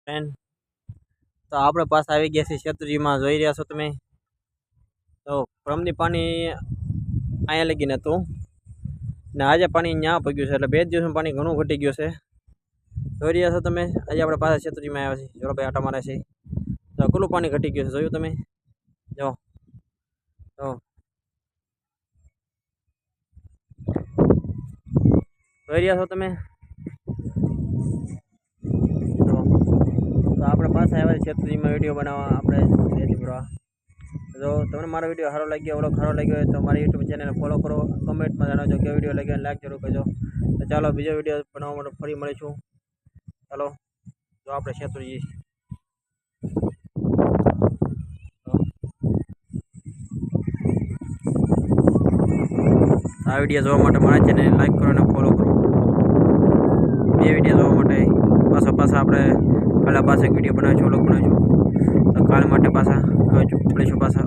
Friend, તો આપણે પાછા આવી ગયા છીએ શેત્રુંજીમાં. જોઈ રહ્યા છો તમે. તો પરમદી પાણી અહીંયા લગીને હતું ને આજે પાણી ત્યાં પગ્યું છે, એટલે 2 દિવસમાં પાણી ઘણું ઘટી ગયું છે. જોઈ રહ્યા છો તમે. આજે આપણે પાછા શેત્રુંજીમાં આવ્યા છીએ. જોડો ભાઈ આટા મારે છે. તો કેટલું પાણી ઘટી ગયું છે જોયું તમે. જો જોઈ રહ્યા છો તમે. તો આપણે પાછા આવ્યા શેત્રુંજીમાં વિડીયો બનાવવા. આપણે રેતી ભરવા. જો તમને મારો વિડીયો સારો લાગ્યો, ઓલો સારો લાગ્યો હોય તો મારી યુટ્યુબ ચેનલને ફોલો કરો. કમેન્ટમાં જણાવજો કે વિડીયો લાગ્યો, લાઈક જરૂર કરજો. તો ચાલો બીજો વિડીયો બનાવવા માટે ફરી મળીશું. ચાલો, જો આપણે શેત્રુંજી આ વિડીયો જોવા માટે મારા ચેનલને લાઈક કરો અને ફોલો કરો. બે વિડીયો જોવા માટે પાછા આપણે કાલે પાછા વિડીયો બનાવીશું, ઓલો બનાવીશું. તો કાલ માટે પાછા મળીશું પાછા.